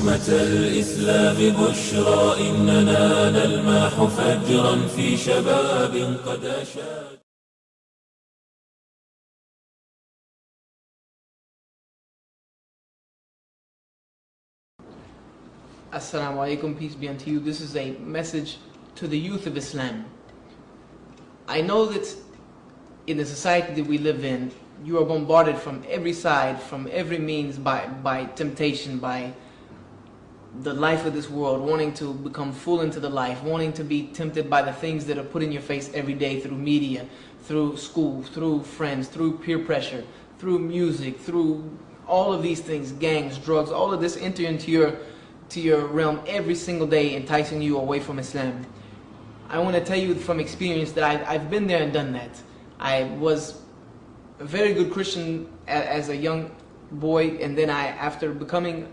أمة الإسلام بشرى إننا نلمح فجرا في شباب قد أشاد. Assalamu alaikum, peace be unto you. This is a message to the youth of Islam. I know that in the society that we live in, you are bombarded from every side, from every means by temptation, by the life of this world, wanting to become full into the life, wanting to be tempted by the things that are put in your face every day through media, through school, through friends, through peer pressure, through music, through all of these things, gangs, drugs, all of this enter into your realm every single day, enticing you away from Islam. I want to tell you from experience that I've been there and done that. I was a very good Christian as a young boy, and then after becoming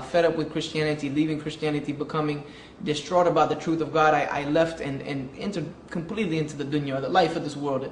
fed up with Christianity, leaving Christianity, becoming distraught about the truth of God, I left and entered completely into the dunya, the life of this world,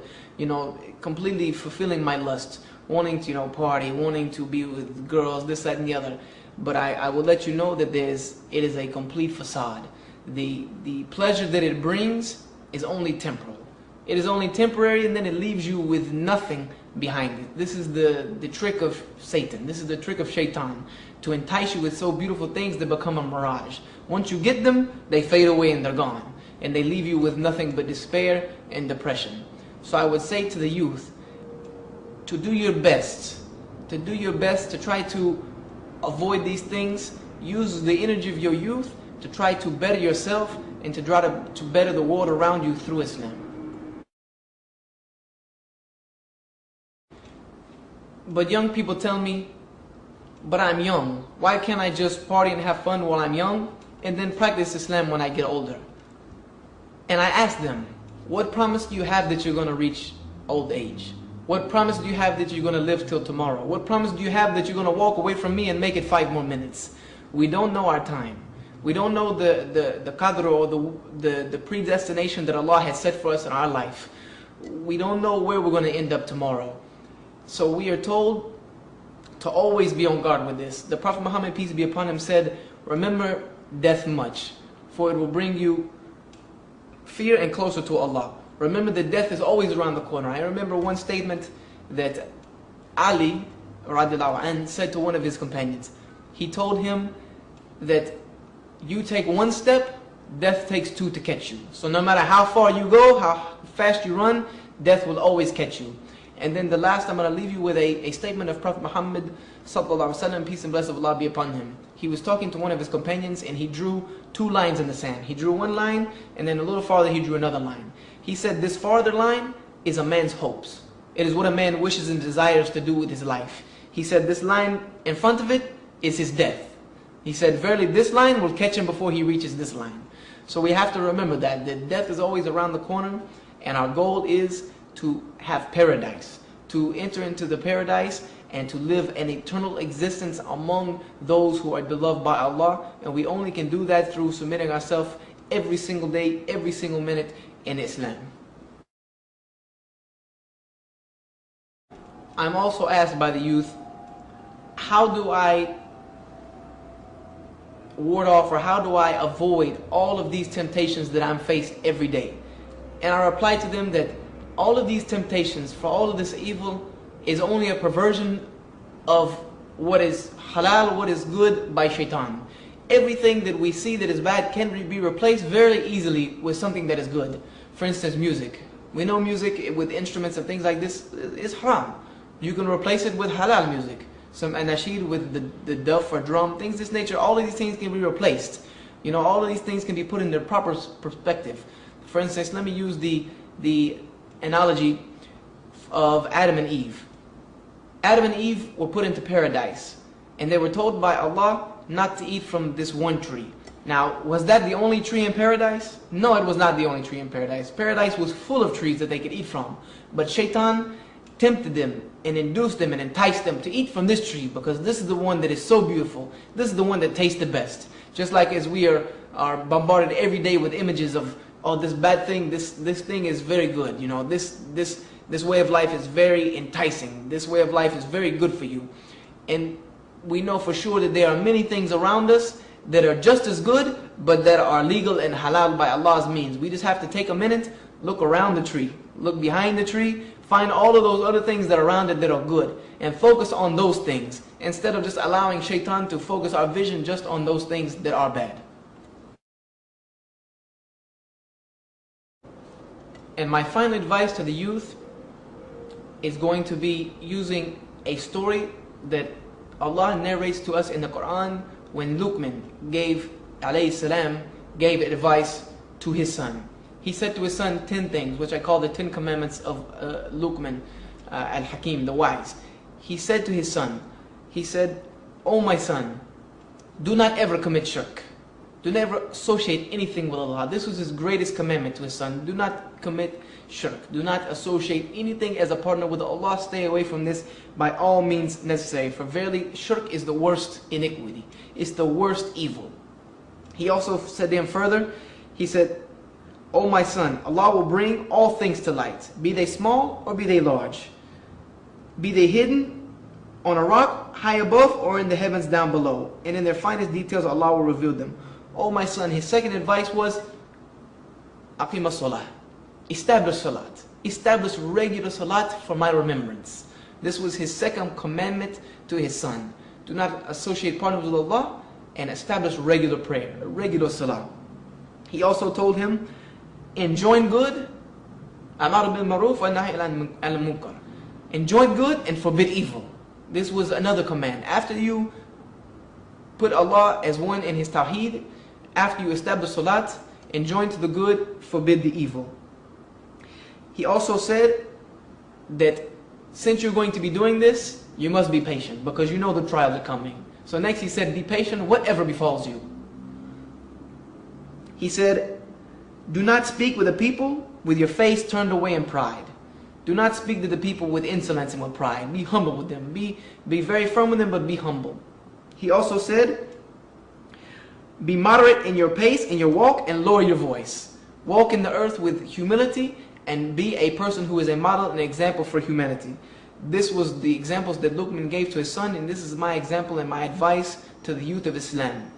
completely fulfilling my lust, wanting to party, wanting to be with girls, this, that, and the other. But I will let you know that it is a complete facade. The pleasure that it brings is only temporal. It is only temporary, and then it leaves you with nothing behind it. This is the trick of Satan. This is the trick of Shaitan, to entice you with so beautiful things that become a mirage. Once you get them, they fade away and they're gone. And they leave you with nothing but despair and depression. So I would say to the youth, to do your best, to try to avoid these things. Use the energy of your youth to try to better yourself and to try to better the world around you through Islam. But young people tell me, but I'm young. Why can't I just party and have fun while I'm young and then practice Islam when I get older? And I ask them, what promise do you have that you're going to reach old age? What promise do you have that you're going to live till tomorrow? What promise do you have that you're going to walk away from me and make it 5 more minutes? We don't know our time. We don't know the qadr or the predestination that Allah has set for us in our life. We don't know where we're going to end up tomorrow. So we are told to always be on guard with this. The Prophet Muhammad, peace be upon him, said, remember death much, for it will bring you fear and closer to Allah. Remember that death is always around the corner. I remember one statement that Ali radiallahu anh said to one of his companions. He told him that you take one step, death takes 2 to catch you. So no matter how far you go, how fast you run, death will always catch you. And then the last, I'm going to leave you with a statement of Prophet Muhammad sallallahu alaihi wasallam, peace and blessing of Allah be upon him. He was talking to one of his companions and he drew 2 lines in the sand. He drew one line and then a little farther he drew another line. He said this farther line is a man's hopes. It is what a man wishes and desires to do with his life. He said this line in front of it is his death. He said verily this line will catch him before he reaches this line. So we have to remember that death is always around the corner, and our goal is to have paradise, to enter into the paradise and to live an eternal existence among those who are beloved by Allah. And we only can do that through submitting ourselves every single day, every single minute in Islam. I'm also asked by the youth, how do I ward off, or how do I avoid all of these temptations that I'm faced every day? And I reply to them that all of these temptations, for all of this evil, is only a perversion of what is halal, what is good, by Shaitan. Everything that we see that is bad can be replaced very easily with something that is good. For instance, music. We know music with instruments and things like this is haram. You can replace it with halal music. Some anashid with the duff or drum, things of this nature. All of these things can be replaced. All of these things can be put in their proper perspective. For instance, let me use the analogy of Adam and Eve. Adam and Eve were put into paradise, and they were told by Allah not to eat from this one tree. Now, was that the only tree in paradise? No, it was not the only tree in paradise. Paradise was full of trees that they could eat from. But Shaitan tempted them and induced them and enticed them to eat from this tree, because this is the one that is so beautiful. This is the one that tastes the best. Just like as we are bombarded every day with images of, oh, this bad thing, this thing is very good. This way of life is very enticing. This way of life is very good for you. And we know for sure that there are many things around us that are just as good, but that are legal and halal by Allah's means. We just have to take a minute, look around the tree, look behind the tree, find all of those other things that are around it that are good, and focus on those things, instead of just allowing shaitan to focus our vision just on those things that are bad. And my final advice to the youth is going to be using a story that Allah narrates to us in the Quran when Luqman gave advice to his son. He said to his son 10 things, which I call the 10 commandments of Luqman al-Hakim, the wise. He said to his son, he said, "O my son, do not ever commit shirk. Do never associate anything with Allah." This was his greatest commandment to his son. Do not commit shirk. Do not associate anything as a partner with Allah. Stay away from this by all means necessary. For verily, shirk is the worst iniquity. It's the worst evil. He also said to him further, he said, "O my son, Allah will bring all things to light, be they small or be they large. Be they hidden on a rock high above or in the heavens down below. And in their finest details, Allah will reveal them." Oh my son, his second advice was, "Aqim as-salah." Establish salat. Establish regular salat for my remembrance. This was his second commandment to his son. Do not associate partners with Allah, and establish regular prayer, regular salah. He also told him, enjoin good, amar bil maruf wa nahy anil munkar. Enjoin good and forbid evil. This was another command. After you put Allah as one in his tawheed, after you establish salat, enjoin to the good, forbid the evil. He also said that since you're going to be doing this, you must be patient, because you know the trials are coming. So next he said, be patient whatever befalls you. He said, do not speak with the people with your face turned away in pride. Do not speak to the people with insolence and with pride. Be humble with them. Be very firm with them, but be humble. He also said, be moderate in your pace and your walk, and lower your voice. Walk in the earth with humility, and be a person who is a model and example for humanity. This was the examples that Luqman gave to his son, and this is my example and my advice to the youth of Islam.